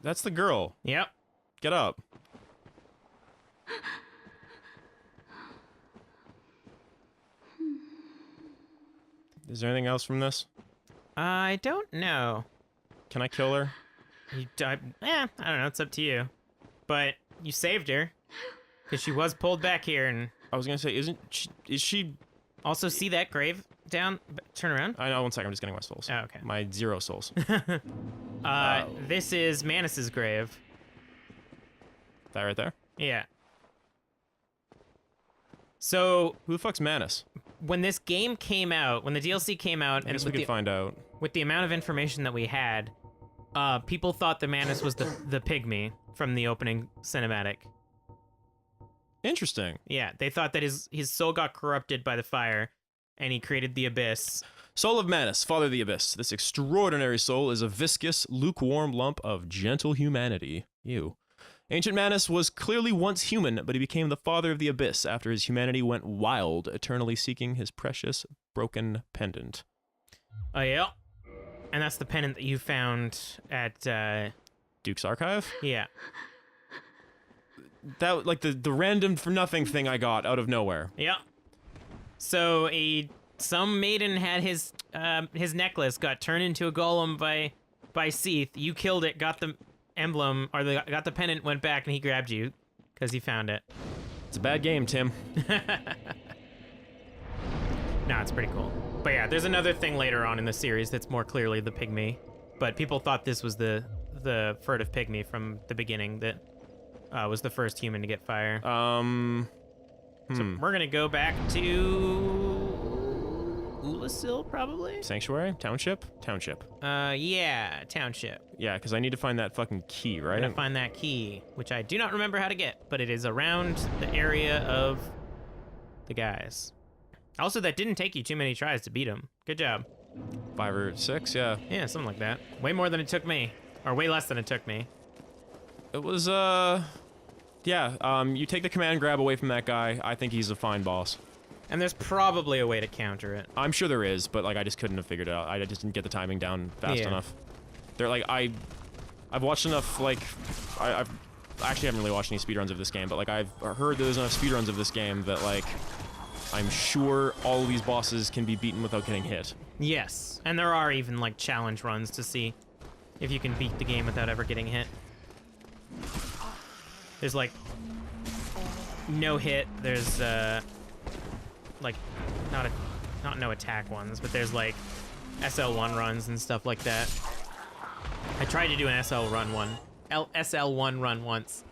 That's the girl. Yep. Get up. Is there anything else from this? I don't know. Can I kill her? You died. I don't know. It's up to you. But you saved her. Because she was pulled back here and... I was gonna say, is she... Also, see that grave down? Turn around. I know, 1 second, I'm just getting my souls. Oh, okay. My 0 souls. This is Manus's grave. That right there? Yeah. So... Who the fuck's Manus? When this game came out, when the DLC came out... I guess we could find out. With the amount of information that we had, people thought the Manus was the pygmy from the opening cinematic. Interesting. Yeah, they thought that his soul got corrupted by the fire, and he created the Abyss. Soul of Manus, Father of the Abyss. This extraordinary soul is a viscous, lukewarm lump of gentle humanity. Ew. Ancient Manus was clearly once human, but he became the Father of the Abyss after his humanity went wild, eternally seeking his precious, broken pendant. Oh, yeah. And that's the pendant that you found at, Duke's Archive? Yeah. That, like, the random for nothing thing I got out of nowhere. Yeah. So some maiden had his necklace got turned into a golem by Seath. You killed it, got the emblem, or got the pendant, went back, and he grabbed you because he found it. It's a bad game, Tim. No, it's pretty cool. But yeah, there's another thing later on in the series that's more clearly the pygmy, but people thought this was the furtive pygmy from the beginning that was the first human to get fire. So we're gonna go back to Ulasil, probably? Sanctuary? Township? Township. Yeah, township. Yeah, because I need to find that fucking key, right? I'm gonna find that key, which I do not remember how to get, but it is around the area of the guys. Also, that didn't take you too many tries to beat him. Good job. 5 or 6, yeah. Yeah, something like that. Way more than it took me. Or way less than it took me. It was, yeah, you take the command grab away from that guy. I think he's a fine boss. And there's probably a way to counter it. I'm sure there is, but, like, I just couldn't have figured it out. I just didn't get the timing down fast enough. They're, like, I've watched enough, like, I actually haven't really watched any speedruns of this game, but, like, I've heard there's enough speedruns of this game that, like, I'm sure all of these bosses can be beaten without getting hit. Yes, and there are even, like, challenge runs to see if you can beat the game without ever getting hit. There's, like, no hit. There's, like, not no attack ones, but there's, like, SL1 runs and stuff like that. I tried to do an SL1 run once,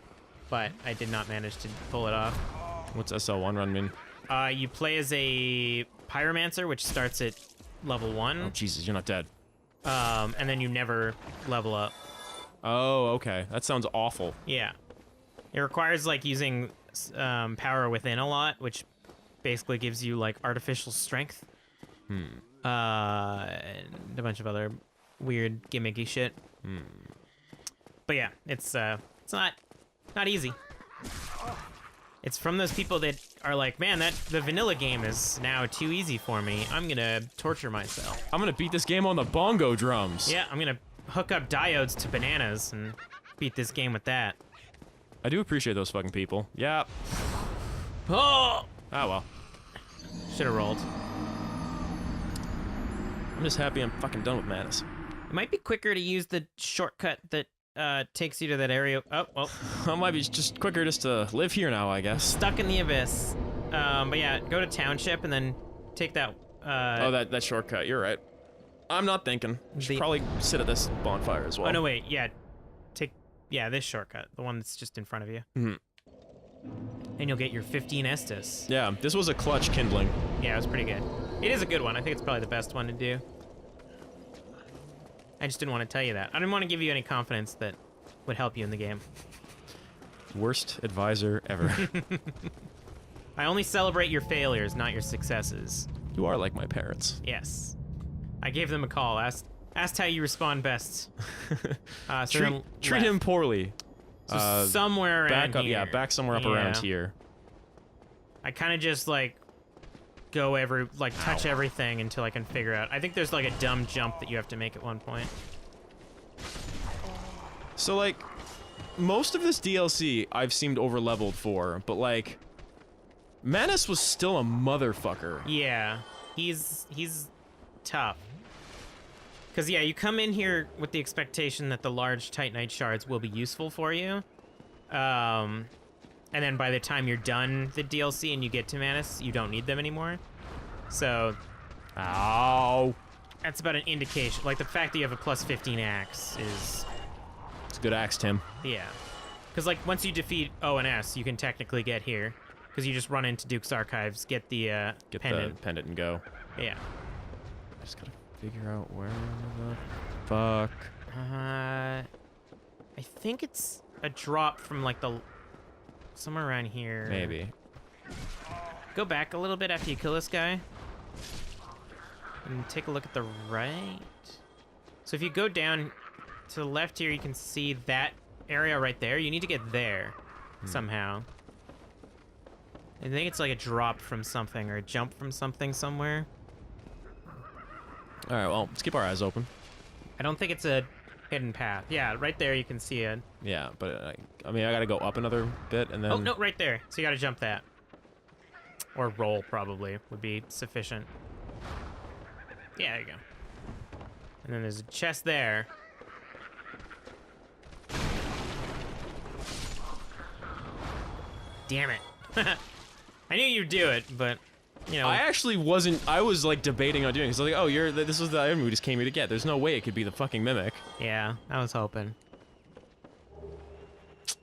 but I did not manage to pull it off. What's SL1 run mean? You play as a pyromancer, which starts at level 1. Oh, Jesus, you're not dead. And then you never level up. Oh, okay. That sounds awful. Yeah. It requires, like, using power within a lot, which basically gives you, like, artificial strength. And a bunch of other weird gimmicky shit. But yeah, it's not easy. It's from those people that are like, man, the vanilla game is now too easy for me. I'm gonna torture myself. I'm gonna beat this game on the bongo drums. Yeah, I'm gonna hook up diodes to bananas and beat this game with that. I do appreciate those fucking people. Yeah. Oh! Ah, well. Should've rolled. I'm just happy I'm fucking done with Manus. It might be quicker to use the shortcut that takes you to that area. Oh, well. It might be just quicker just to live here now, I guess. Stuck in the abyss. But yeah, go to Township and then take that, oh, that shortcut. You're right. I'm not thinking. I should probably sit at this bonfire as well. Oh, no, wait. Yeah. Yeah, this shortcut. The one that's just in front of you. Mm-hmm. And you'll get your 15 Estus. Yeah, this was a clutch kindling. Yeah, it was pretty good. It is a good one. I think it's probably the best one to do. I just didn't want to tell you that. I didn't want to give you any confidence that would help you in the game. Worst advisor ever. I only celebrate your failures, not your successes. You are like my parents. Yes. I gave them a call, asked how you respond best. So treat him poorly. So somewhere around here. Yeah, back somewhere up around here. I kind of just, like, touch everything until I can figure out. I think there's, like, a dumb jump that you have to make at one point. So, like, most of this DLC I've seemed over-leveled for, but, like, Manus was still a motherfucker. Yeah, he's tough. Because, yeah, you come in here with the expectation that the large Titanite shards will be useful for you. And then by the time you're done the DLC and you get to Manus, you don't need them anymore. So... Ow! That's about an indication. Like, the fact that you have a plus 15 axe is... It's a good axe, Tim. Yeah. Because, like, once you defeat O and S, you can technically get here. Because you just run into Duke's Archives, get the pendant. The pendant and go. Yeah. I just gotta figure out where the fuck. I think it's a drop from, like, the... somewhere around here. Maybe. Go back a little bit after you kill this guy. And take a look at the right. So if you go down to the left here, you can see that area right there. You need to get there somehow. I think it's like a drop from something or a jump from something somewhere. All right, well, let's keep our eyes open. I don't think it's a hidden path. Yeah, right there you can see it. Yeah, but I mean, I gotta go up another bit and then... Oh, no, right there. So you gotta jump that. Or roll, probably, would be sufficient. Yeah, there you go. And then there's a chest there. Damn it. I knew you'd do it, but, you know. I actually wasn't... I was, like, debating on doing it. Because I was like, oh, this was the item we just came here to get. There's no way it could be the fucking Mimic. Yeah, I was hoping.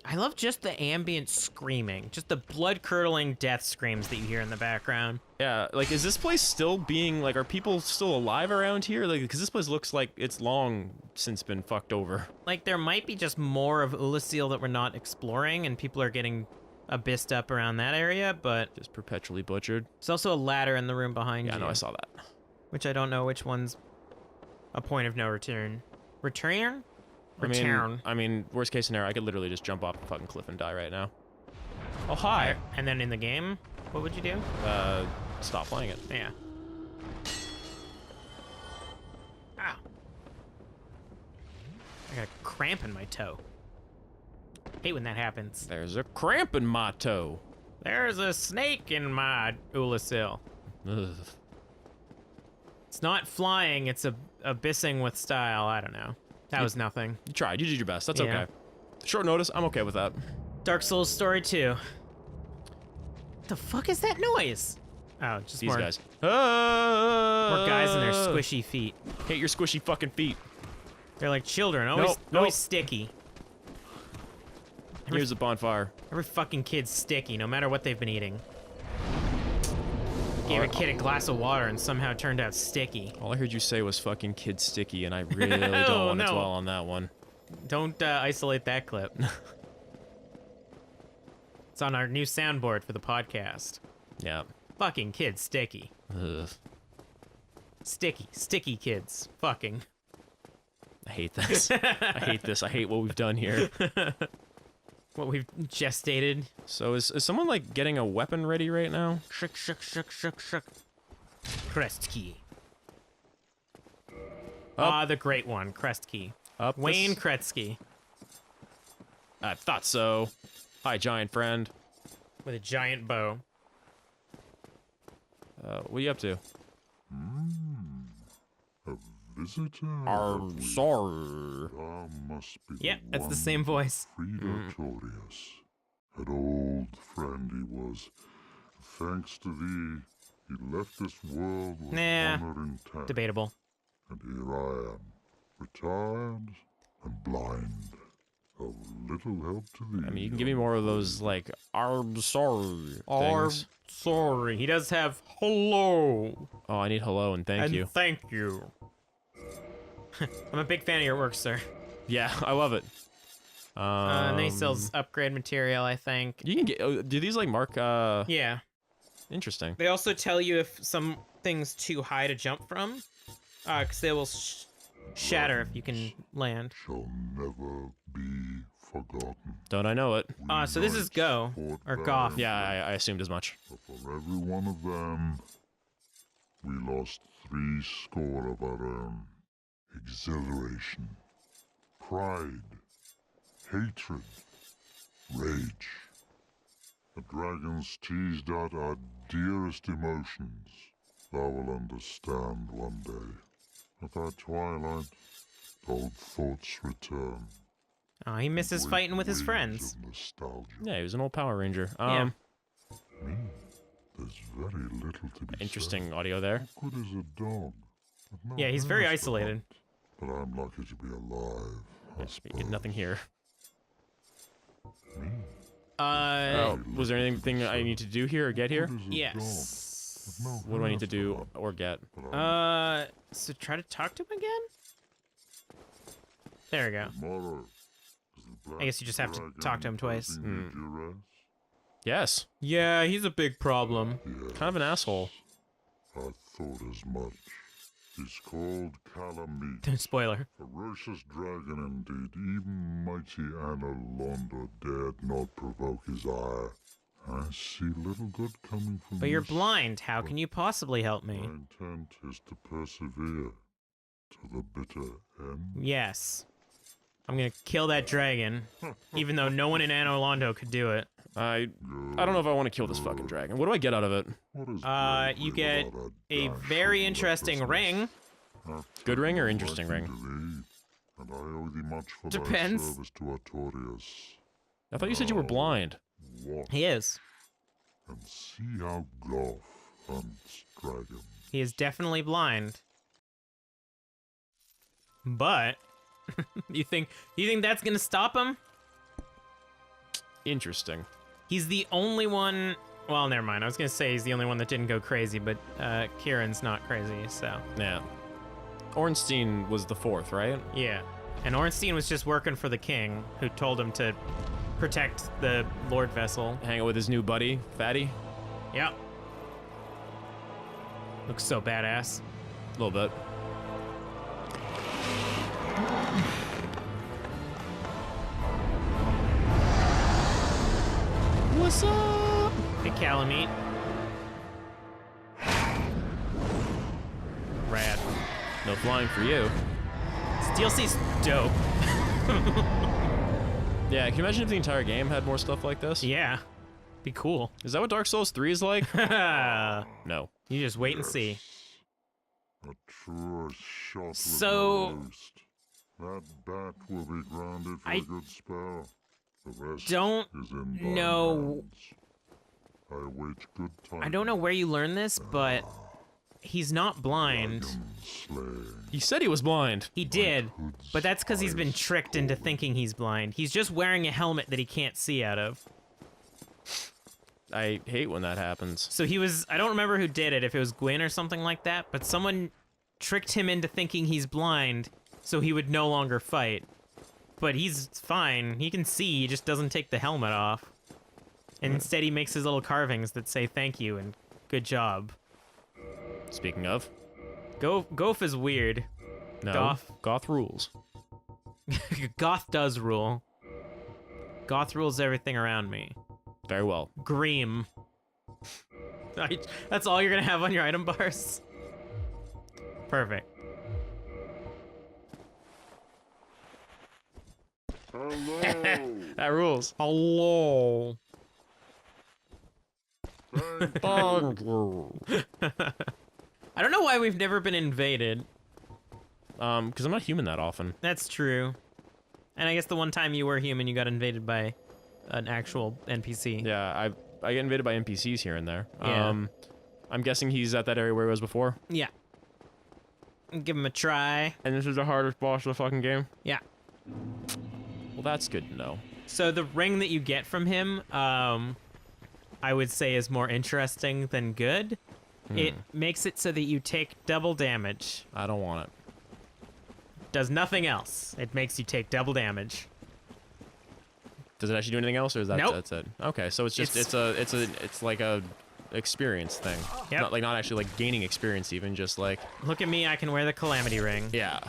I love just the ambient screaming. Just the blood-curdling death screams that you hear in the background. Yeah, like, is this place still being... Like, are people still alive around here? Like, because this place looks like it's long since been fucked over. Like, there might be just more of Ulasil that we're not exploring, and people are getting abyssed up around that area, but... Just perpetually butchered. There's also a ladder in the room behind you. Yeah, no, I saw that. Which I don't know which one's a point of no return. Return? Return. I mean, worst case scenario, I could literally just jump off a fucking cliff and die right now. Oh, hi. And then in the game, what would you do? Stop playing it. Yeah. Ow. I got a cramp in my toe. Hate when that happens. There's a cramp in my toe. There's a snake in my Ulasil. Ugh. It's not flying, it's abyssing with style. I don't know. That was nothing. You tried. You did your best. That's Yeah. okay. Short notice. I'm okay with that. Dark Souls Story 2. What the fuck is that noise? Oh, just These more guys. more guys in their squishy feet. Hate your squishy fucking feet. They're like children, Nope. always sticky. Here's a bonfire. Every fucking kid's sticky, no matter what they've been eating. Gave a kid a glass of water and somehow it turned out sticky. All I heard you say was fucking kid sticky, and I really don't want to no. dwell on that one. Don't isolate that clip. It's on our new soundboard for the podcast. Yeah. Fucking kid sticky. Ugh. Sticky kids. Fucking. I hate this. I hate this. I hate what we've done here. What we've gestated. So is someone, like, getting a weapon ready right now? Shook. Crest key. The great one, Crest key. Up Wayne Kretzky. I thought so. Hi, giant friend. With a giant bow. What are you up to? A visitor? I'm sorry. Must be Yep, that's the one same voice. Predatorius. An old friend he was. Thanks to thee, he left this world with Nah, honor intact. Debatable. And here I am, retired and blind. Of little help to thee. I mean, you can give me more of those, like, I'm sorry things. Sorry. He does have hello. Oh, I need hello and thank you. Thank you. I'm a big fan of your work, sir. Yeah, I love it. And then he sells upgrade material, I think. You can get... do these, like, mark... Yeah. Interesting. They also tell you if something's too high to jump from, because they will shatter if you can land. Shall never be forgotten. Don't I know it? So this is Go, or Goff. Yeah, I assumed as much. But for every one of them, we lost 70 of our own. Exhilaration, pride, hatred, rage. The dragons teased out our dearest emotions. Thou will understand one day. At thy twilight, old thoughts return. Oh, he misses Great fighting with his waves friends. of nostalgia. Yeah, he was an old Power Ranger. Yeah. Me? There's very little to be Interesting said. audio there. How good is a dog? With no Yeah, he's very hairs to isolated. hunt? But I'm lucky to be alive, I You get suppose. nothing here. Me? Uh, Was there anything I need to do here or get here? Good as a yes. dog, with no What do I need to hairs do hunt? or get? But I'm So try to talk to him again? There we go. tomorrow is the I guess you just have to black talk to him dragon twice. causing you duress? Yes. Yeah, he's a big problem. Yes. Kind of an asshole. I thought as much. He's called Calamite. Spoiler. Ferocious dragon indeed. Even mighty Anna Londo dared not provoke his ire. I see little good coming from But you're this. blind. How can you possibly help My me? intent is to persevere to the bitter end. Yes. I'm gonna kill that dragon, even though no one in Anno Londo could do it. I don't know if I want to kill this fucking dragon. What do I get out of it? What is You bravery get without a dash very of interesting ring. recklessness? Good ring or interesting ring? Likened to thee, and I owe thee much for Depends. thy service to Artorias. I thought you said you were blind. Watch He is. and see how Golf hunts dragons. He is definitely blind. But you think that's gonna stop him? Interesting. He's the only one. Well, never mind. I was gonna say he's the only one that didn't go crazy, but Kieran's not crazy, so Yeah. Ornstein was the fourth, right? yeah. And Ornstein was just working for the king, who told him to protect the Lord Vessel. Hang out with his new buddy, Fatty. Yep. Looks so badass. A little bit. What's up? Hey, Calamite. Rad. No flying for you. This DLC's dope. Yeah, can you imagine if the entire game had more stuff like this? Yeah. Be cool. Is that what Dark Souls 3 is like? You No. just wait and see. A true shot with So- the roost. That bat will be grounded for I a good spell. The rest don't is in thine know- hands. I await good time. I don't know where you learned this, but he's not blind. He said he was blind. He did, but that's because he's been tricked into thinking he's blind. He's just wearing a helmet that he can't see out of. I hate when that happens. So he was, I don't remember who did it, if it was Gwyn or something like that, but someone tricked him into thinking he's blind so he would no longer fight. But he's fine. He can see, he just doesn't take the helmet off. And instead he makes his little carvings that say thank you and good job. Speaking of, Goth is weird. no. Goth. Goth rules. Goth does rule. Goth rules everything around me. Very well. Greem. That's all you're gonna have on your item bars? Perfect. Hello. That rules. Hello. Thank you. I don't know why we've never been invaded. Because I'm not human that often. That's true. And I guess the one time you were human, you got invaded by an actual NPC. Yeah, I get invaded by NPCs here and there. Yeah. I'm guessing he's at that area where he was before. Yeah. Give him a try. And this is the hardest boss of the fucking game. Yeah. Well, that's good to know. So the ring that you get from him, I would say is more interesting than good. It makes it so that you take double damage. I don't want it. Does nothing else. It makes you take double damage. Does it actually do anything else, or is that Nope. that's it? Okay, so it's just it's like a experience thing. Yep. Not actually like gaining experience, even just like Look at me, I can wear the Calamity ring. yeah.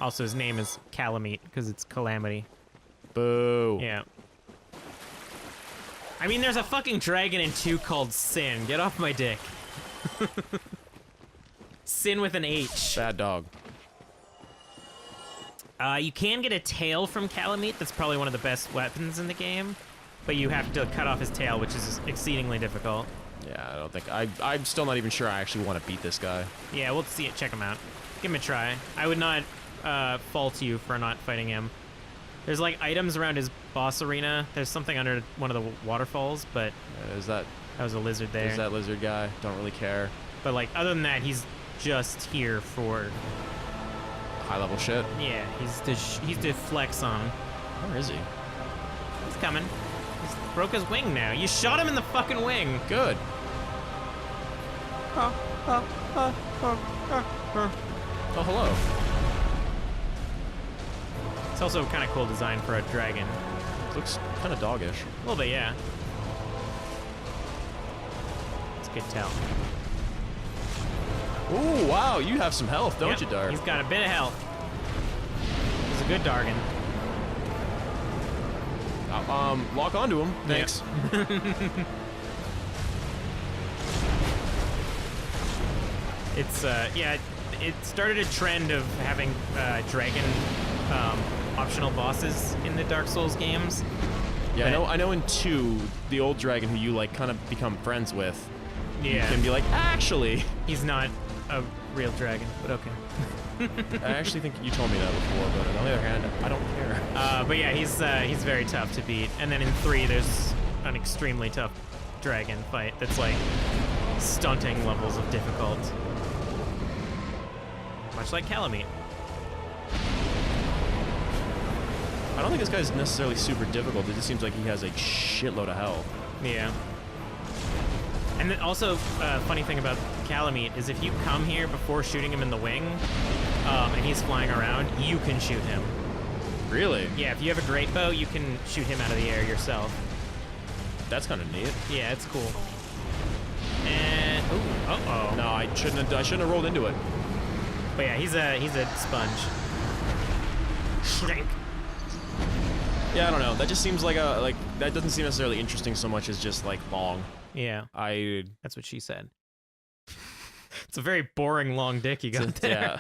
Also, his name is Calamite, because it's Calamity. Boo. Yeah. I mean, there's a fucking dragon in 2 called Sin. Get off my dick. Sin with an H. Bad dog. You can get a tail from Calamite. That's probably one of the best weapons in the game. But you have to cut off his tail, which is exceedingly difficult. Yeah, I don't think... I'm still not even sure I actually want to beat this guy. Yeah, we'll see it. Check him out. Give him a try. I would not fault you for not fighting him. There's like items around his boss arena. There's something under one of the waterfalls, but... Is that... That was a lizard there. Is that lizard guy? Don't really care. But like, other than that, he's just here for... High-level shit? Yeah, he's to flex on. Where is he? He's coming. He's broke his wing now. You shot him in the fucking wing. Good. Oh, hello. It's also kind of cool design for a dragon. Looks kind of doggish. A little bit, yeah. It's a good tell. Ooh, wow, you have some health, don't you, Dark? He's got a bit of health. He's a good Dargan. Lock onto him. Thanks. It's, yeah, it started a trend of having dragon optional bosses in the Dark Souls games. Yeah, I know in 2, the old dragon who you, like, kind of become friends with, yeah, you can be like, actually... He's not a real dragon, but okay. I actually think you told me that before, but on the other hand, I don't care. But yeah, he's very tough to beat. And then in 3, there's an extremely tough dragon fight that's like stunting levels of difficult. Much like Calamite. I don't think this guy's necessarily super difficult. It just seems like he has a shitload of health. Yeah. And then also, funny thing about Calamite is if you come here before shooting him in the wing, and he's flying around, you can shoot him. Really? Yeah, if you have a great bow, you can shoot him out of the air yourself. That's kind of neat. Yeah, it's cool. And ooh, uh-oh. No, I shouldn't have rolled into it. But yeah, he's a sponge. Shrink. Yeah, I don't know. That just seems like that doesn't seem necessarily interesting so much as just like long. Yeah. That's what she said. It's a very boring long dick you got there.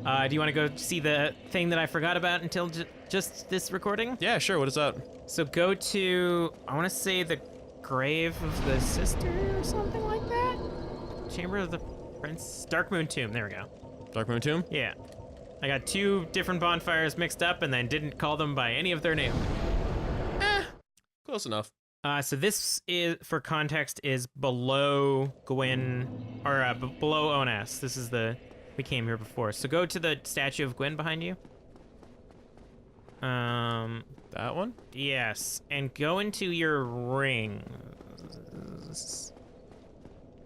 Yeah. Do you want to go see the thing that I forgot about until just this recording? Yeah, sure. What is that? So go to, I want to say the grave of the sister or something like that? Chamber of the Prince? Dark Moon Tomb. There we go. Dark Moon Tomb? Yeah. I got 2 different bonfires mixed up and then didn't call them by any of their names. Close enough. So this is, for context, is below Gwyn, or below Onas. This is we came here before. So go to the statue of Gwyn behind you. That one? Yes, and go into your ring.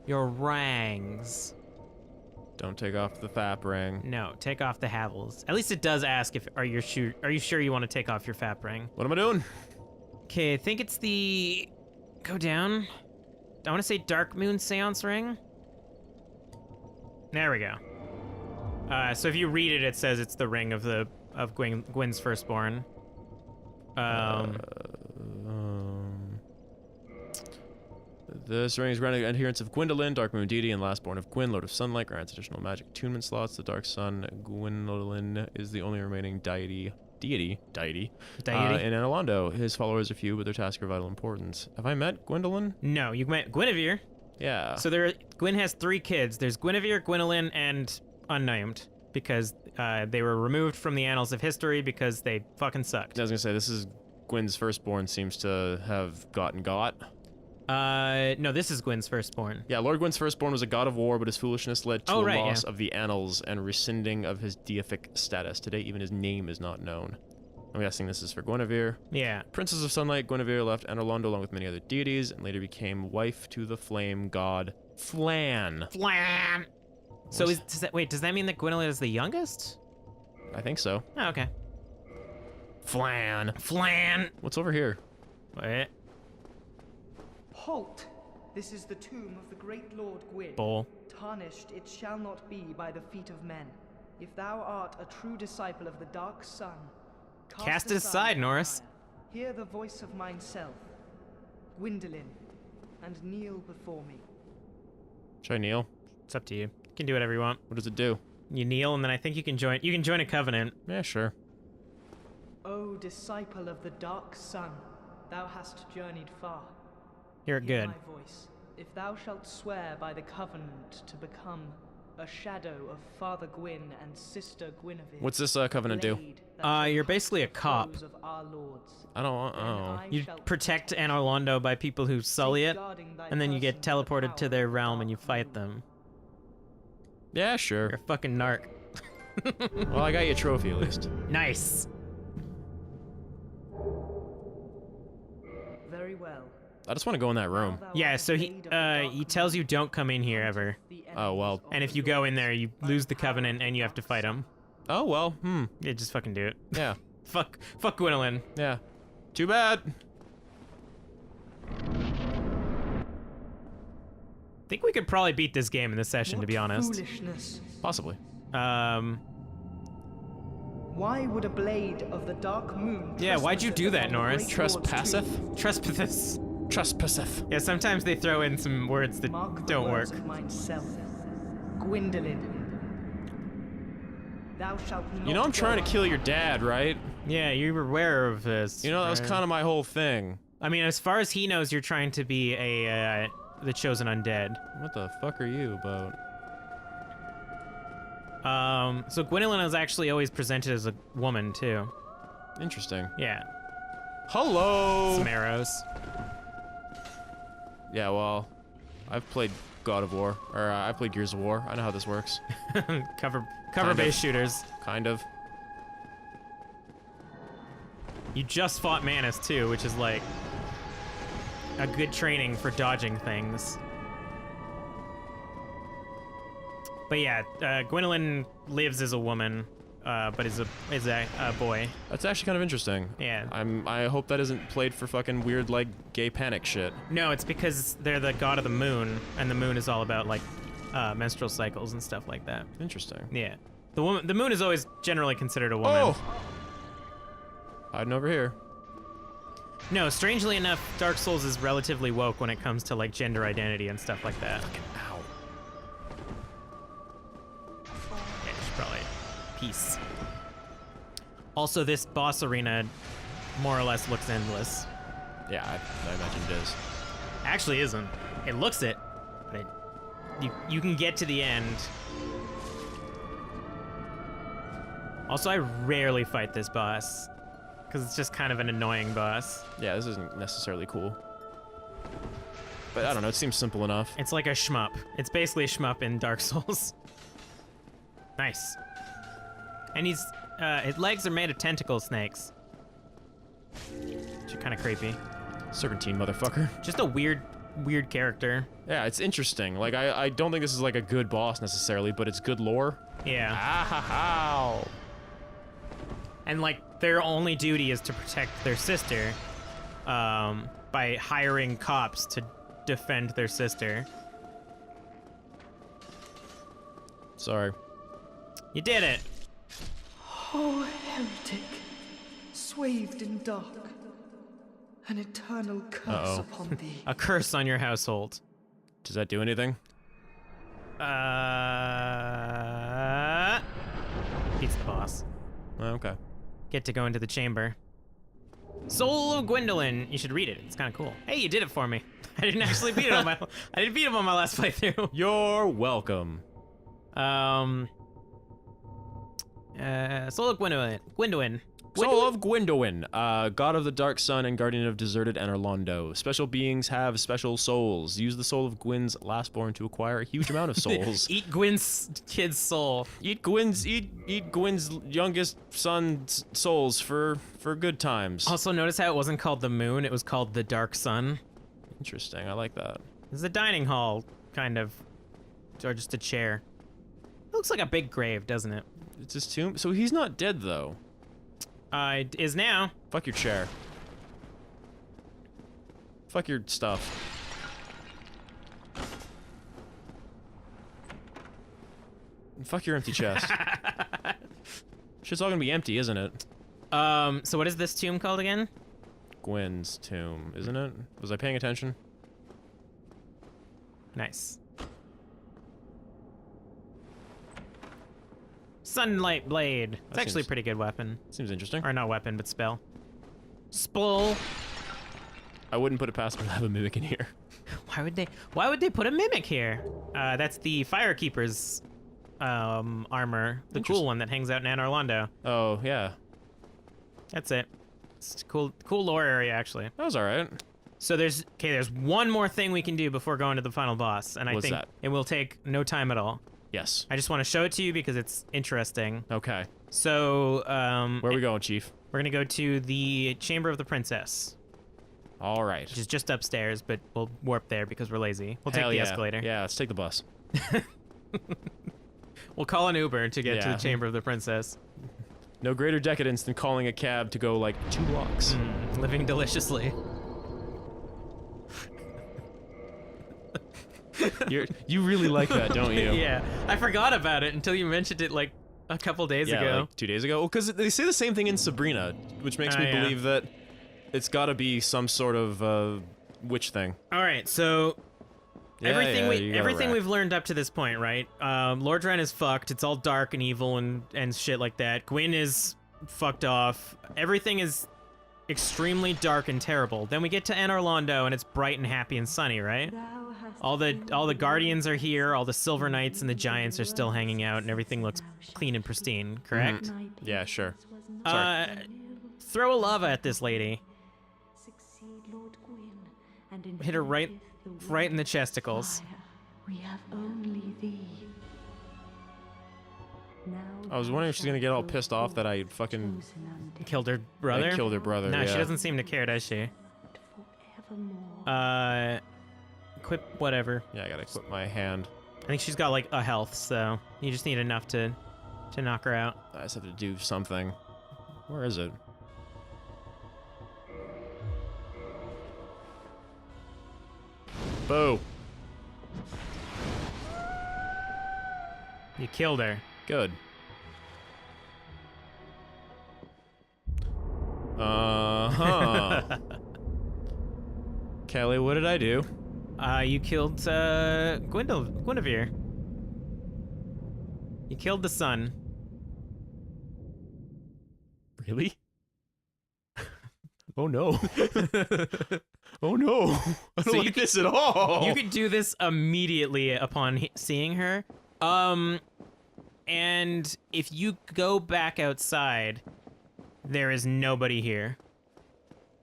Your rangs. Don't take off the fap ring. No, take off the havels. At least it does ask if, are you sure you want to take off your fap ring? What am I doing? Okay, I think it's the... Go down. I want to say Dark Moon Seance Ring. There we go. So if you read it, it says it's the ring of Gwyn's firstborn. This ring is granted adherents of Gwendolyn, Dark Moon Deity, and Lastborn of Gwyn, Lord of Sunlight, grants additional magic attunement slots. The Dark Sun, Gwendolyn is the only remaining deity in Analondo. His followers are few, but their tasks are of vital importance. Have I met Gwendolyn? No, you met Guinevere. Yeah. So Gwyn has 3 kids. There's Guinevere, Gwendolyn, and Unnamed, because they were removed from the annals of history because they fucking sucked. I was gonna say, this is Gwyn's firstborn seems to have gotten got. No, this is Gwyn's firstborn. Yeah, Lord Gwyn's firstborn was a god of war, but his foolishness led to loss of the annals and rescinding of his deific status. Today, even his name is not known. I'm guessing this is for Guinevere. Yeah. Princess of Sunlight, Guinevere left Analondo along with many other deities, and later became wife to the flame god Flan. Flan! So does that mean that Gwendolyn is the youngest? I think so. Oh, okay. Flan. Flan! What's over here? What? Halt! This is the tomb of the great Lord Gwyn. Bull. Tarnished it shall not be by the feet of men. If thou art a true disciple of the Dark Sun, cast it aside, Norris. Hear the voice of mine self, Gwendolyn, and kneel before me. Should I kneel? It's up to you. You can do whatever you want. What does it do? You kneel, and then I think you can join a covenant. Yeah, sure. O disciple of the dark sun, thou hast journeyed far. You're Hear good. my voice. If thou shalt swear by the covenant to become a shadow of Father Gwyn and Sister Guinevere. What's this covenant do? blade that shall You're hunt basically a the cop. foes of our lords, I don't want. then Oh. I You shall protect Anor Londo by people who sully it, safeguarding thy and then you get person with the teleported to power their of the realm and dark you fight moon. them. Yeah, sure. You're a fucking narc. Well, I got you a trophy at least. Nice. Very well. I just want to go in that room. Thou Yeah, art so a he blade of the dark he tells you moon, don't come in here ever. the Oh, well. enemies of And if the you go in lords there, you by lose the power covenant of and you have to dark fight sun. him. Oh well. Yeah, just fucking do it. Yeah. Fuck Gwendolyn. Yeah. Too bad. I think we could probably beat this game in this session, to What be honest. Foolishness. Possibly. Why would a blade of the dark moon? Yeah, why'd you do that, trespass upon the Norris? great lord's Trespasseth? tomb? Trespass. Trespasseth. Yeah, sometimes they throw in some words that Mark the don't work. words of mine self. Gwendolyn. Thou shalt not You know I'm trying go to kill your dad, right? Yeah, you were aware of this. You know that was right? kind of my whole thing. I mean, as far as he knows, you're trying to be a the chosen undead. What the fuck are you about? So Gwendolyn is actually always presented as a woman too. Interesting. Yeah, Hello. some arrows. Yeah, well, I've played God of War, or I played Gears of War. I know how this works. Cover-based shooters. Kind of. You just fought Manus too, which is like a good training for dodging things. But yeah, Gwendolyn lives as a woman, but is a boy. That's actually kind of interesting. Yeah. I hope that isn't played for fucking weird like gay panic shit. No, it's because they're the god of the moon, and the moon is all about like menstrual cycles and stuff like that. Interesting. Yeah. The moon is always generally considered a woman. Oh! Hiding over here. No, strangely enough, Dark Souls is relatively woke when it comes to like gender identity and stuff like that. Ow. Yeah, just probably peace. Also, this boss arena more or less looks endless. Yeah, I imagine it is. Actually isn't. It looks it, but you can get to the end. Also, I rarely fight this boss, because it's just kind of an annoying boss. Yeah, this isn't necessarily cool. But I don't know, it seems simple enough. It's like a shmup. It's basically a shmup in Dark Souls. Nice. And his legs are made of tentacle snakes. Which are kind of creepy. Serpentine, motherfucker. Just a weird character. Yeah, it's interesting. Like, I don't think this is like a good boss necessarily, but it's good lore. Yeah. Ah ha ha. And like their only duty is to protect their sister by hiring cops to defend their sister. Sorry. You did it. Oh, heretic, swathed in dark, an eternal curse Uh-oh. upon thee. A curse on your household. Does that do anything? Beats the boss. Oh, okay. Get to go into the chamber. Soul of Gwendolyn. You should read it. It's kind of cool. Hey, you did it for me. I didn't actually beat it on my. I didn't beat him on my last playthrough. You're welcome. Soul of Gwendolyn. Soul of Gwyndwin, god of the dark sun and guardian of deserted Anor Londo. Special beings have special souls. Use the soul of Gwyn's lastborn to acquire a huge amount of souls. Eat Gwyn's kid's soul. Eat Gwyn's youngest son's souls for good times. Also, notice how it wasn't called the moon, it was called the dark sun. Interesting. I like that. This is a dining hall, kind of. Or just a chair. It looks like a big grave, doesn't it? It's his tomb. So he's not dead though. It is now. Fuck your chair. Fuck your stuff. And fuck your empty chest. Shit's all gonna be empty, isn't it? So what is this tomb called again? Gwyn's tomb, isn't it? Was I paying attention? Nice. Sunlight Blade. It's That actually a seems- pretty good weapon. Seems interesting. Or not weapon, but spell. Spell. I wouldn't put it past them to have a mimic in here. Why would they put a mimic here? That's the Firekeeper's armor. The cool one that hangs out in Anor Londo. Oh, yeah. That's it. It's a cool lore area, actually. That was all right. So there's one more thing we can do before going to the final boss, and I What's think that? it will take no time at all. Yes. I just want to show it to you because it's interesting. Okay. So, Where are we going, Chief? we're gonna go to the Chamber of the Princess, All right. which is just upstairs, but we'll warp there because we're lazy. We'll take Hell the yeah. escalator. Yeah, let's take the bus. We'll call an Uber to get to Yeah. the Chamber of the Princess. No greater decadence than calling a cab to go like 2 blocks. Living deliciously. You really like that, don't you? Yeah, I forgot about it until you mentioned it like a couple days Yeah, ago. like 2 days ago. Well, because they say the same thing in Sabrina, which makes me yeah. believe that it's got to be some sort of witch thing. All right, so Yeah, everything yeah, you got it everything right. we've learned up to this point, right? Lord Ren is fucked. It's all dark and evil and shit like that. Gwyn is fucked off. Everything is extremely dark and terrible. Then we get to Anor Londo and it's bright and happy and sunny, right? All the guardians are here. All the silver knights and the giants are still hanging out, and everything looks clean and pristine. Correct? Yeah, sure. Sorry. Throw a lava at this lady. Hit her right in the chesticles. We have only thee. I was wondering if she's gonna get all pissed off that I fucking Killed her brother. killed her brother. No, yeah. she doesn't seem to care, does she? Equip whatever. Yeah, I gotta equip my hand. I think she's got like a health, so you just need enough to knock her out. I just have to do something. Where is it? Boo. You killed her. Good. Uh-huh. Kelly, what did I do? You killed Guinevere. You killed the sun. Really? Oh no. Oh no. I don't So you like could- this at all. You could do this immediately upon seeing her. And if you go back outside, there is nobody here.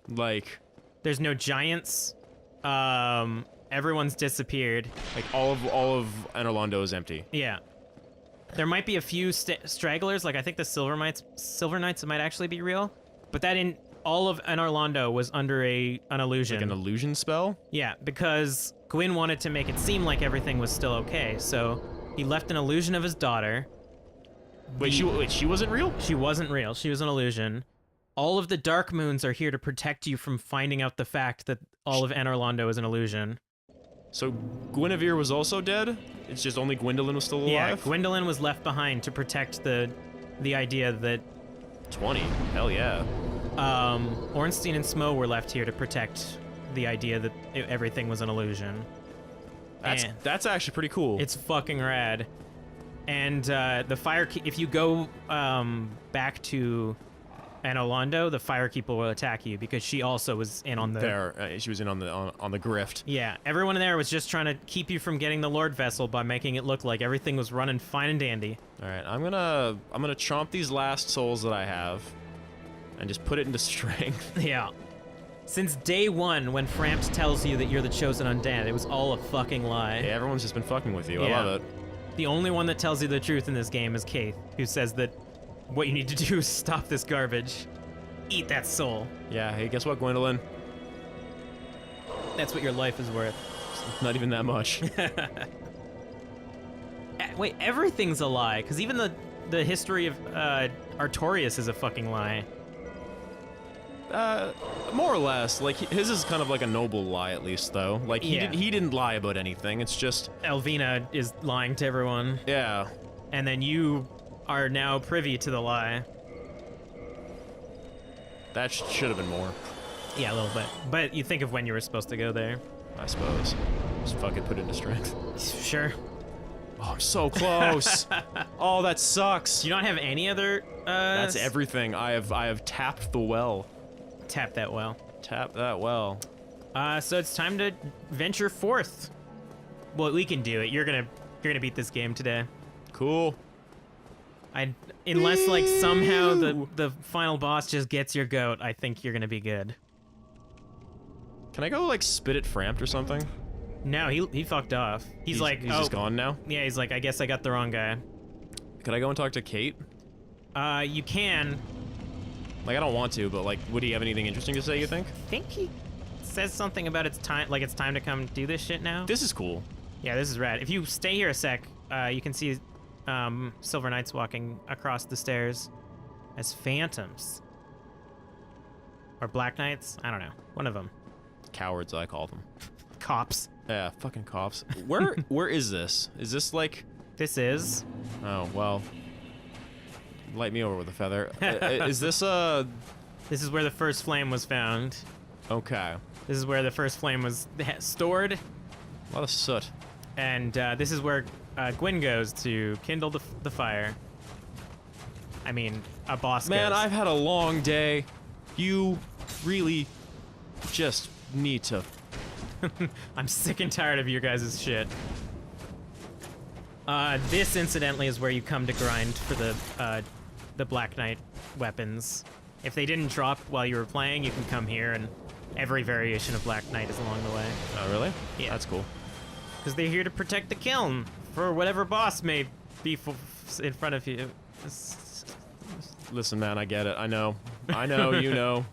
like There's no giants. Everyone's disappeared. all of Anor Londo is empty. Yeah. There might be a few stragglers, like I think the Silver Knights might actually be real, but all of Anor Londo was under an illusion. Like an illusion spell? Yeah, because Gwyn wanted to make it seem like everything was still okay, so he left an illusion of his daughter. Wait, she wasn't real? She wasn't real. She was an illusion. All of the Dark Moons are here to protect you from finding out the fact that all of Anor Londo is an illusion. So Guinevere was also dead? It's just only Gwendolyn was still alive? Yeah, Gwendolyn was left behind to protect the idea that 20. Hell yeah. Ornstein and Smo were left here to protect the idea that everything was an illusion. And That's actually pretty cool. it's fucking rad. And if you go back to Anor Londo, the Firekeeper will attack you because she also was in on the. there. She was in on the grift. Yeah, everyone in there was just trying to keep you from getting the Lord Vessel by making it look like everything was running fine and dandy. All right, I'm gonna chomp these last souls that I have, and just put it into strength. Yeah. Since day one, when Frampt tells you that you're the chosen undead, it was all a fucking lie. Yeah, everyone's just been fucking with you. Yeah. I love it. The only one that tells you the truth in this game is Kaith, who says that what you need to do is stop this garbage. Eat that soul. Yeah. Hey, guess what, Gwendolyn? That's what your life is worth. Not even that much. Wait, everything's a lie, because even the history of Artorias is a fucking lie. More or less. Like his is kind of like a noble lie, at least, though. Like Yeah. he didn't lie about anything. It's just Elvina is lying to everyone, yeah. and then you are now privy to the lie. That should have been more, Yeah, a little bit. But you think of when you were supposed to go there. I suppose. Just fucking put it into strength. Sure. Oh, I'm so close. Oh, that sucks. Do you not have any other? That's everything. I have tapped the well. Tap that well. Tap that well. So it's time to venture forth. Well, we can do it. You're gonna beat this game today. Cool. Unless like somehow the final boss just gets your goat, I think you're gonna be good. Can I go like spit at Frampt or something? No, he fucked off. He's like, he's just gone now. Yeah, he's like, I guess I got the wrong guy. Could I go and talk to Kate? You can. Like, I don't want to, but like, would he have anything interesting to say, you think? I think he says something about it's time to come do this shit now. This is cool. Yeah, this is rad. If you stay here a sec, you can see Silver Knights walking across the stairs as phantoms. Or Black Knights? I don't know. One of them. Cowards, I call them. Cops. Yeah, fucking cops. Where is this? Is this like... This is... Oh, well... Light me over with a feather. Is this This is where the first flame was found. Okay. This is where the first flame was stored. A lot of soot. And this is where Gwyn goes to kindle the fire. I mean, a boss Man, goes. I've had a long day. You really just need to... I'm sick and tired of your guys' shit. This, incidentally, is where you come to grind for the Black Knight weapons. If they didn't drop while you were playing, you can come here, and every variation of Black Knight is along the way. Oh, really? Yeah. That's cool. Because they're here to protect the kiln for whatever boss may be in front of you. Listen, man, I get it. I know. I know, you know.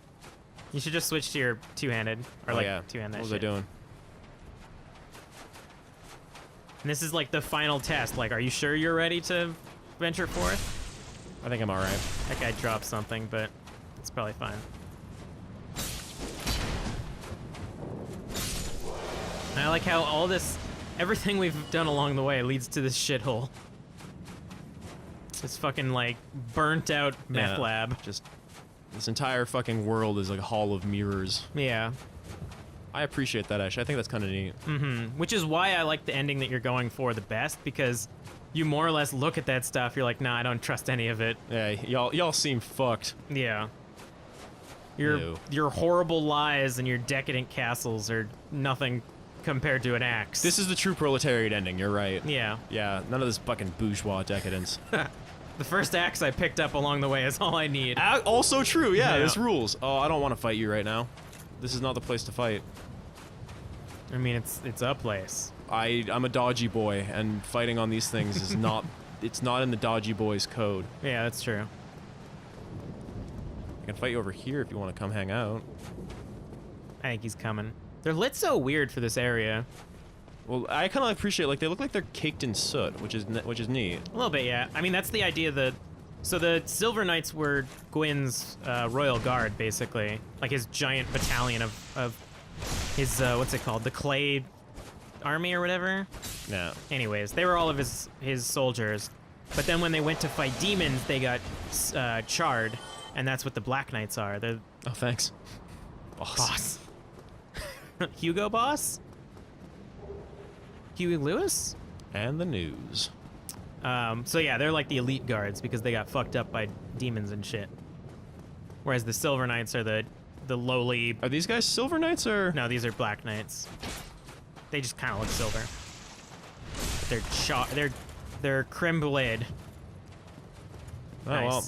You should just switch to your two-handed, or like yeah. two-handed. What was I doing? And this is like the final test. Like, are you sure you're ready to venture forth? I think I'm all right. That guy dropped something, but it's probably fine. And I like how all this, everything we've done along the way leads to this shithole. This fucking like burnt out meth lab. Just this entire fucking world is like a hall of mirrors. Yeah. I appreciate that, actually. I think that's kind of neat. Mm-hmm. Which is why I like the ending that you're going for the best, because you more or less look at that stuff, you're like, nah, I don't trust any of it. Yeah, y'all seem fucked. Yeah. Ew. Your horrible lies and your decadent castles are nothing compared to an axe. This is the true proletariat ending, you're right. Yeah. Yeah, none of this fucking bourgeois decadence. The first axe I picked up along the way is all I need. Also true, yeah, Yeah. this rules. Oh, I don't want to fight you right now. This is not the place to fight. I mean, it's a place. I'm a dodgy boy, and fighting on these things is not... It's not in the dodgy boy's code. Yeah, that's true. I can fight you over here if you want to come hang out. I think he's coming. They're lit so weird for this area. Well, I kind of appreciate, like, they look like they're caked in soot, which is neat. A little bit, yeah. I mean, that's the idea that... So the Silver Knights were Gwyn's royal guard, basically. Like his giant battalion of his, what's it called? The clay army or whatever? Yeah. Anyways, they were all of his soldiers. But then when they went to fight demons, they got charred. And that's what the Black Knights are. They're... Oh, thanks. Boss. Hugo Boss? Huey Lewis? And the news. So yeah, they're like the elite guards because they got fucked up by demons and shit. Whereas the Silver Knights are the lowly... Are these guys Silver Knights, or...? No, these are Black Knights. They just kind of look silver. But they're creme brulee. Oh, Nice. well,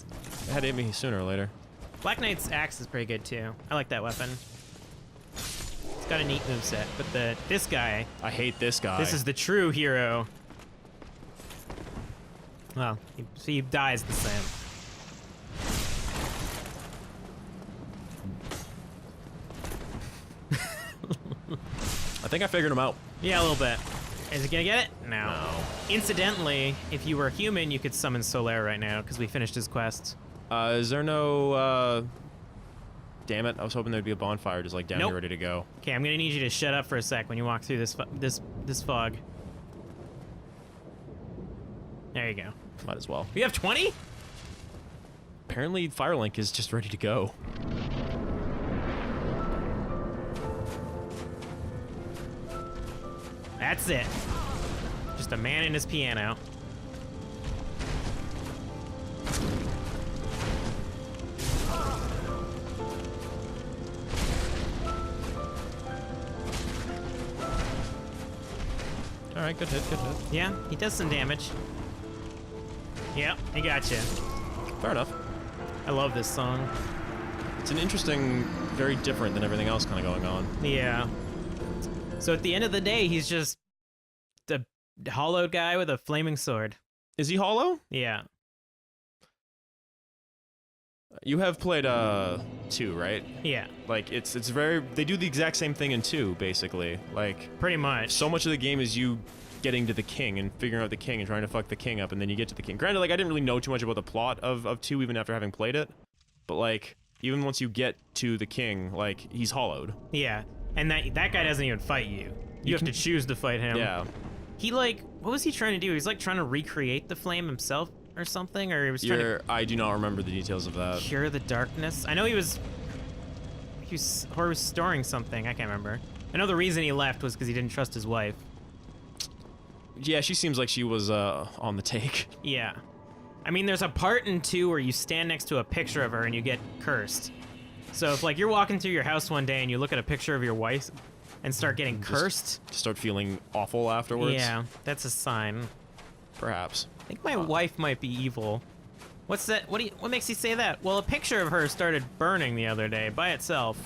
it had to hit me sooner or later. Black Knight's axe is pretty good too. I like that weapon. It's got a neat moveset, but this guy... I hate this guy. This is the true hero. Well, he dies the same. I think I figured him out. Yeah, a little bit. Is it gonna get it? No. No. Incidentally, if you were human, you could summon Solaire right now, because we finished his quest. Is there no, Damn it, I was hoping there'd be a bonfire just, like, down Nope. here ready to go. Okay, I'm gonna need you to shut up for a sec when you walk through this fog. There you go. Might as well. You have 20? Apparently, Firelink is just ready to go. That's it. Just a man and his piano. All right, good hit, good hit. Yeah, he does some damage. Yep, he got you. Fair enough. I love this song. It's an interesting, very different than everything else kind of going on. Yeah. So at the end of the day, he's just the hollowed guy with a flaming sword. Is he hollow? Yeah. You have played 2, right? Yeah, Like it's very they do the exact same thing in 2 basically. Like pretty much. so much of the game is you getting to the king and figuring out the king and trying to fuck the king up, and then you get to the king. Granted, like I didn't really know too much about the plot of 2 even after having played it. But like even once you get to the king, like he's hollowed. Yeah, and that guy doesn't even fight you. You have to choose to fight him. Yeah. He like, what was he trying to do? He was like trying to recreate the flame himself or something, or he was trying to I do not remember the details of that. cure the darkness. I know he was storing something. I can't remember. I know the reason he left was because he didn't trust his wife. Yeah, she seems like she was on the take. Yeah. I mean, there's a part in 2 where you stand next to a picture of her and you get cursed. So if like you're walking through your house one day and you look at a picture of your wife and start getting cursed, Just start feeling awful afterwards. yeah, that's a sign. Perhaps. I think my wife might be evil. What's that? What makes you say that? Well, a picture of her started burning the other day by itself.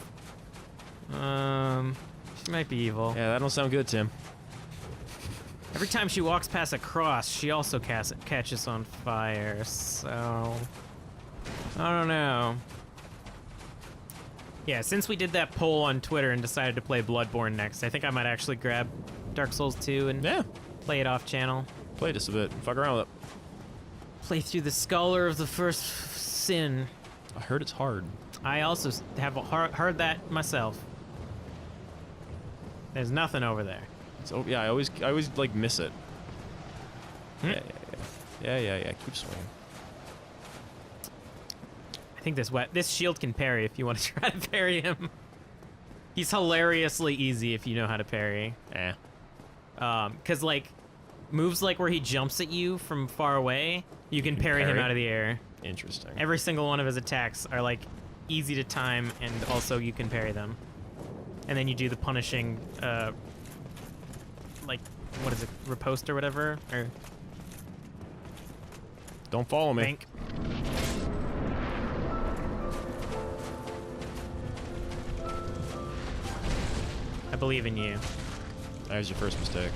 She might be evil. Yeah, that don't sound good, Tim. Every time she walks past a cross, she also catches on fire. So I don't know. Yeah, since we did that poll on Twitter and decided to play Bloodborne next, I think I might actually grab Dark Souls 2 and Yeah. play it off channel. Play just a bit. Fuck around with it. Play through the Scholar of the First Sin. I heard it's hard. I also have heard that myself. There's nothing over there. So yeah, I always like miss it. Hmm? Yeah. Keep swinging. I think this shield can parry if you want to try to parry him. He's hilariously easy if you know how to parry. Eh. Cause like moves like where he jumps at you from far away, you can parry him parry? out of the air. Interesting. Every single one of his attacks are like easy to time, and also you can parry them. And then you do the punishing, like what is it, riposte or whatever, or Don't follow me. bank. I believe in you. That was your first mistake.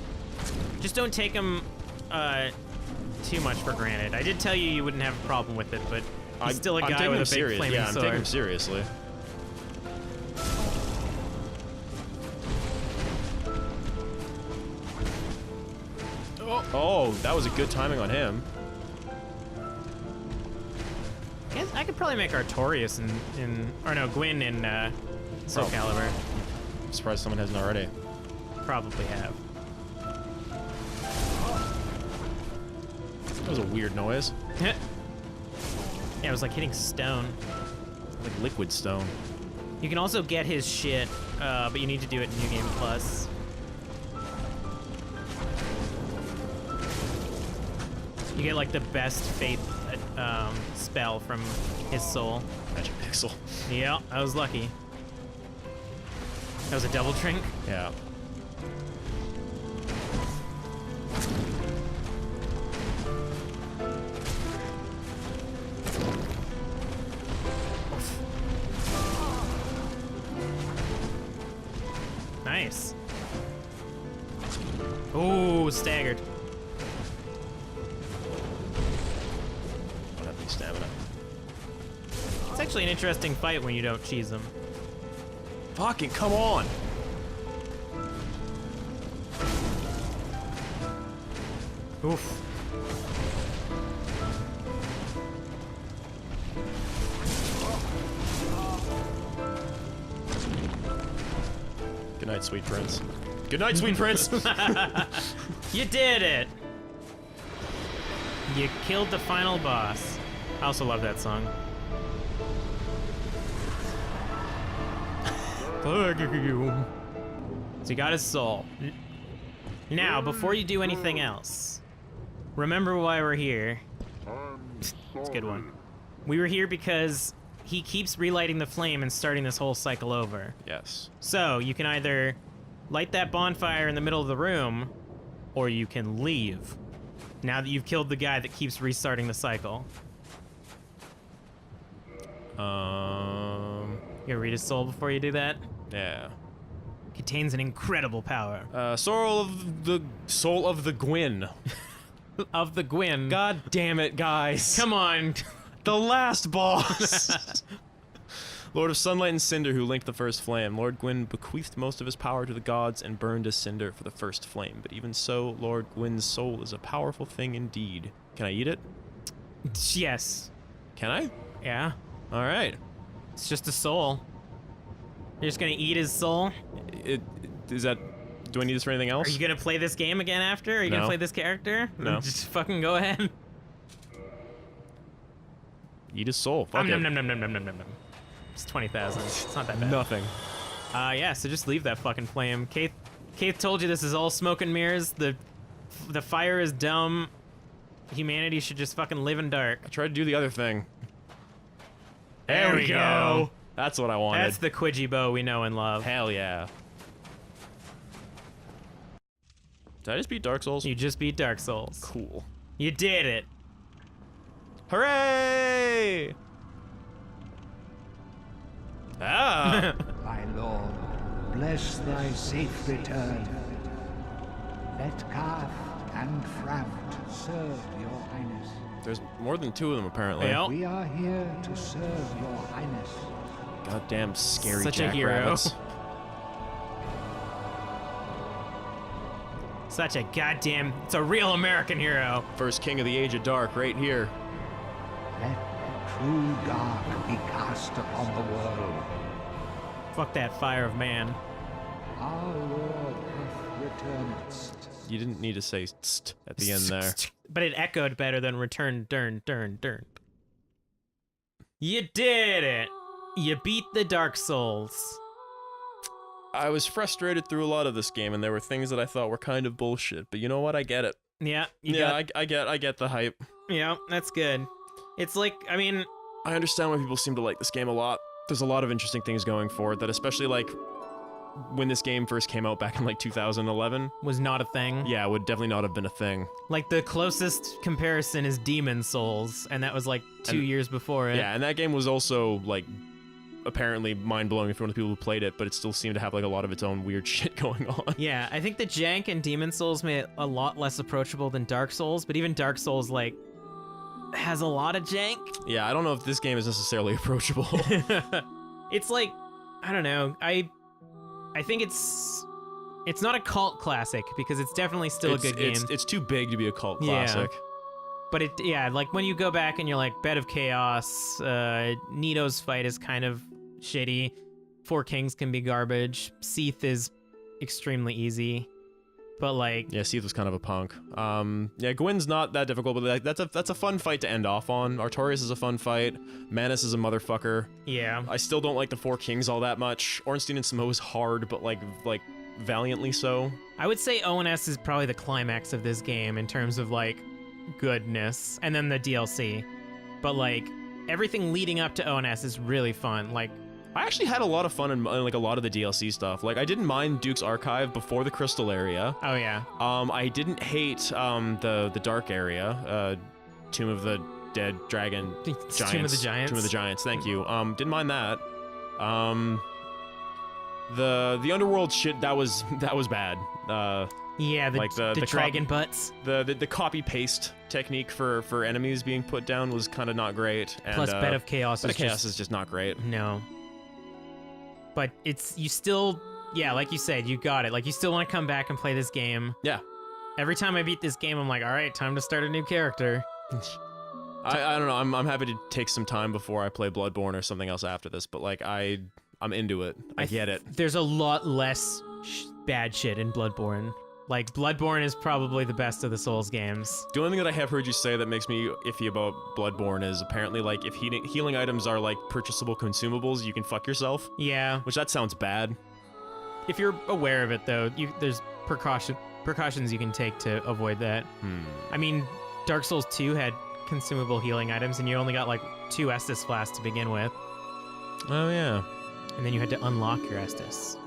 Just don't take him too much for granted. I did tell you you wouldn't have a problem with it, but he's still a I'm guy taking with him a big serious. flaming Yeah, I'm sword. taking him seriously. Oh, that was a good timing on him. I could probably make Artorias or no, Gwyn in Soul Calibur. I'm surprised someone hasn't already. Probably have. That was a weird noise. Yeah, it was like hitting stone. Like liquid stone. You can also get his shit, but you need to do it in New Game Plus. You get like the best faith spell from his soul. Magic pixel. Yeah, I was lucky. That was a double drink. Yeah. Nice. Oh, staggered. Don't have any stamina. It's actually an interesting fight when you don't cheese them. Fucking come on! Oof. Good night, sweet prince. Good night, sweet prince! You did it! You killed the final boss. I also love that song. So he got his soul. Now, before you do anything else, remember why we're here. It's a good one. We were here because he keeps relighting the flame and starting this whole cycle over. Yes. So, you can either light that bonfire in the middle of the room, or you can leave. Now that you've killed the guy that keeps restarting the cycle. You gonna read his soul before you do that? Yeah. Contains an incredible power. Soul of the Gwyn. Of the Gwyn. God damn it, guys. Come on. The last boss. Lord of Sunlight and Cinder, who linked the first flame. Lord Gwyn bequeathed most of his power to the gods and burned as cinder for the first flame. But even so, Lord Gwyn's soul is a powerful thing indeed. Can I eat it? Yes. Can I? Yeah. All right. It's just a soul. You're just gonna eat his soul? Is that... Do I need this for anything else? Are you gonna play this game again after? Are you gonna No. play this character? No. Just fucking go ahead. Eat his soul. Fuck it. Nom, nom, nom, nom, nom, nom, nom, nom. It's 20,000. It's not that bad. Nothing. Yeah, so just leave that fucking flame. Keith told you this is all smoke and mirrors. The fire is dumb. Humanity should just fucking live in dark. I tried to do the other thing. There we go. That's what I wanted. That's the Quidgy bow we know and love. Hell yeah. Did I just beat Dark Souls? You just beat Dark Souls. Cool. You did it. Hooray! Ah! My lord, bless thy safe return. Let Carth and Frampt serve your highness. There's more than two of them, apparently. Well, We are here to serve your highness. Goddamn scary Such a hero. jackrabbits. such a goddamn... It's a real American hero. First king of the Age of Dark, right here. Let the true dark be cast upon the world. Fuck that fire of man. Our Lord hath returned. You didn't need to say st at the end there. But it echoed better than return, dern. You did it! You beat the Dark Souls. I was frustrated through a lot of this game, and there were things that I thought were kind of bullshit. But you know what? I get it. Yeah, I get the hype. Yeah, that's good. It's like, I mean... I understand why people seem to like this game a lot. There's a lot of interesting things going for it that, especially like when this game first came out back in like 2011, was not a thing. yeah, would definitely not have been a thing. Like, the closest comparison is Demon Souls, and that was like 2 years before it. Yeah, and that game was also like apparently mind-blowing for one of the people who played it, but it still seemed to have like a lot of its own weird shit going on. Yeah, I think the jank in Demon Souls made it a lot less approachable than Dark Souls, but even Dark Souls, like, has a lot of jank. Yeah, I don't know if this game is necessarily approachable. It's like, I don't know, I think it's not a cult classic, because it's definitely still a good game. It's too big to be a cult Yeah. classic. But it, yeah, like when you go back and you're like, Bed of Chaos, Nito's fight is kind of shitty, Four Kings can be garbage, Seath is extremely easy, but like... Yeah, Seath was kind of a punk. Yeah, Gwyn's not that difficult, but like, that's a fun fight to end off on. Artorias is a fun fight. Manus is a motherfucker. Yeah. I still don't like the Four Kings all that much. Ornstein and Samo is hard, but like valiantly so. I would say ONS is probably the climax of this game in terms of like goodness, and then the DLC. But like everything leading up to ONS is really fun. Like, I actually had a lot of fun in like a lot of the DLC stuff. Like, I didn't mind Duke's Archive before the Crystal area. oh yeah. I didn't hate the Dark area, Tomb of the Dead Dragon It's Giants. Tomb of the Giants. Tomb of the Giants. Thank you. Didn't mind that. The Underworld shit, that was bad. Yeah, the, like the dragon butts. The copy paste technique for enemies being put down was kind of not great. And, Plus Bed of Chaos Bed is of Chaos just... is just not great. No. But it's, you still, yeah, like you said, you got it. Like, you still want to come back and play this game. Yeah. Every time I beat this game, I'm like, all right, time to start a new character. I don't know. I'm happy to take some time before I play Bloodborne or something else after this, but like I'm into it. I get it. There's a lot less bad shit in Bloodborne. Like, Bloodborne is probably the best of the Souls games. The only thing that I have heard you say that makes me iffy about Bloodborne is apparently, like, if healing items are, like, purchasable consumables, you can fuck yourself. Yeah. Which, that sounds bad. If you're aware of it, though, there's precautions you can take to avoid that. I mean, Dark Souls 2 had consumable healing items, and you only got like 2 Estus flasks to begin with. Oh, yeah. And then you had to unlock your Estus.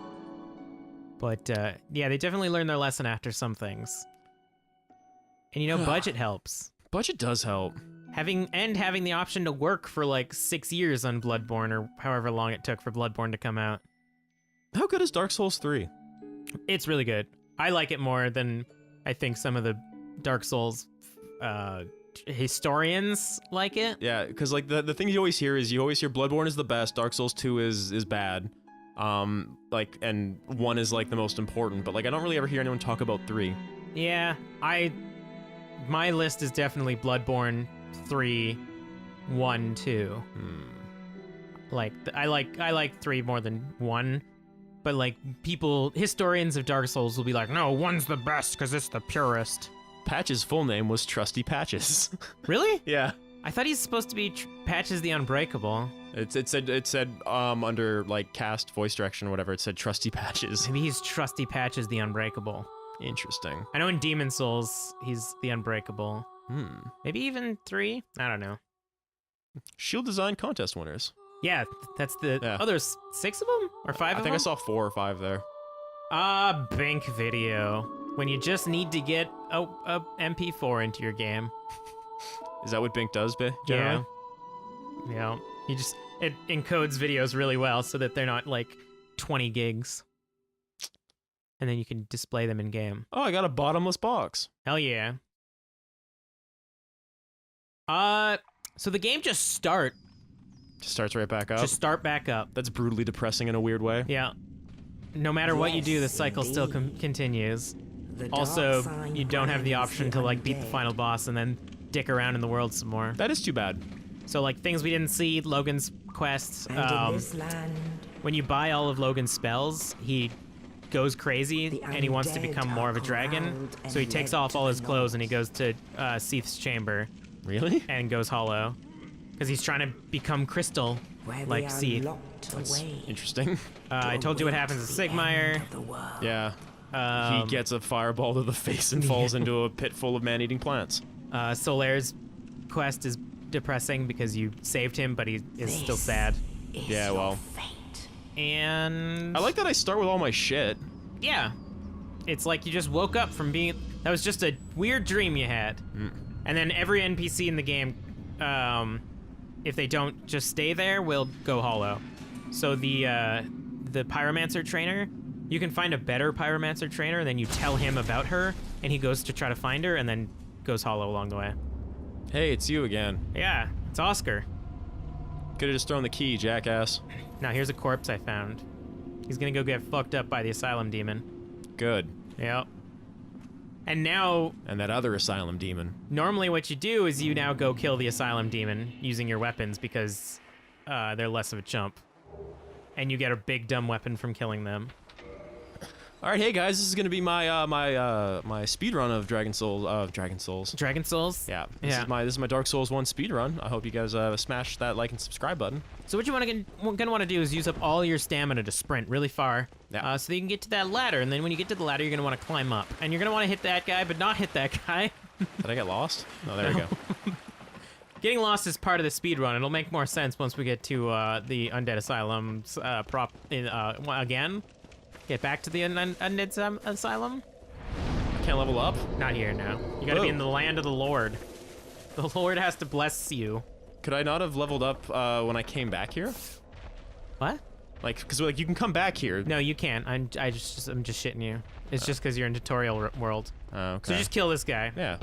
But yeah, they definitely learned their lesson after some things. And you know, budget helps. Budget does help. Having the option to work for like 6 years on Bloodborne, or however long it took for Bloodborne to come out. How good is Dark Souls 3? It's really good. I like it more than I think some of the Dark Souls historians like it. Yeah, because like the thing you always hear is Bloodborne is the best, Dark Souls 2 is bad. Like, and 1 is like the most important, but like I don't really ever hear anyone talk about 3. Yeah, my list is definitely Bloodborne 3, 1, 2. Like I like 3 more than 1, but like historians of Dark Souls will be like, no, 1's the best because it's the purest. Patch's full name was Trusty Patches. Really? Yeah. I thought he's supposed to be Patches the Unbreakable. It said under like cast voice direction or whatever, it said Trusty Patches. Maybe he's Trusty Patches the Unbreakable. Interesting. I know in Demon Souls he's the Unbreakable. Maybe even 3? I don't know. Shield design contest winners. Yeah, that's the others. 6 of them or 5 of them? I think I saw 4 or 5 there. Bink video. When you just need to get a MP4 into your game. Is that what Bink does, generally? Yeah. It encodes videos really well so that they're not like 20 gigs. And then you can display them in game. Oh, I got a bottomless box. Hell yeah. So the game just starts right back up. Just start back up. That's brutally depressing in a weird way. Yeah. No matter what you do, the cycle still continues. Also, you don't have the option to like beat the final boss and then dick around in the world some more. That is too bad. So like things we didn't see, Logan's quests. When you buy all of Logan's spells, he goes crazy and he wants to become more of a dragon. So he takes off all his clothes and he goes to Seath's chamber. Really? And goes hollow. Because he's trying to become crystal like Seath. That's interesting. I told you what happens to Sigmire. Yeah. He gets a fireball to the face and falls into a pit full of man-eating plants. Solaire's quest is depressing because you saved him, but he is still sad. Yeah, well. And I like that I start with all my shit. Yeah. It's like you just woke up from being... That was just a weird dream you had. And then every NPC in the game, if they don't just stay there, will go hollow. So the Pyromancer trainer... You can find a better Pyromancer trainer, then you tell him about her, and he goes to try to find her, and then goes hollow along the way. Hey, it's you again. Yeah, it's Oscar. Could've just thrown the key, jackass. Now here's a corpse I found. He's gonna go get fucked up by the Asylum Demon. Good. Yep. And now... And that other Asylum Demon. Normally what you do is you now go kill the Asylum Demon using your weapons because they're less of a chump. And you get a big dumb weapon from killing them. All right, hey guys, this is gonna be my my speed run of Dragon Souls. Dragon Souls. Dragon Souls. Yeah. This is my Dark Souls 1 speed run. I hope you guys smash that like and subscribe button. So what you're gonna want to do is use up all your stamina to sprint really far. Yeah. So that you can get to that ladder, and then when you get to the ladder, you're gonna want to climb up, and you're gonna want to hit that guy, but not hit that guy. Did I get lost? Oh, there we go. Getting lost is part of the speed run. It'll make more sense once we get to the Undead Asylum's again. Get back to the Undead Asylum? Can't level up? Not here, no. You gotta be in the land of the Lord. The Lord has to bless you. Could I not have leveled up when I came back here? What? Like, cause like you can come back here. No, you can't. I'm just shitting you. It's just because you're in tutorial world. Oh, okay. So just kill this guy. Yeah.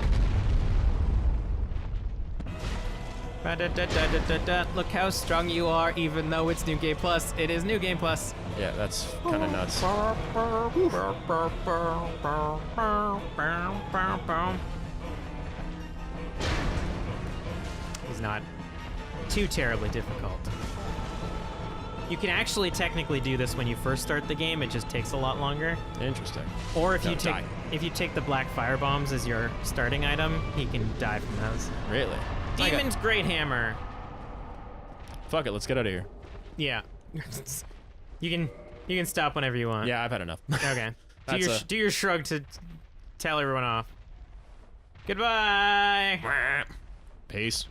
Look how strong you are, even though it's New Game Plus. It is New Game Plus. Yeah, that's kind of nuts. He's not too terribly difficult. You can actually technically do this when you first start the game. It just takes a lot longer. Interesting. Or if you take the black fire bombs as your starting item, he can die from those. Really? Demon's Great Hammer. Fuck it, let's get out of here. Yeah. You can stop whenever you want. Yeah, I've had enough. Okay. Do your shrug to tell everyone off. Goodbye. Peace.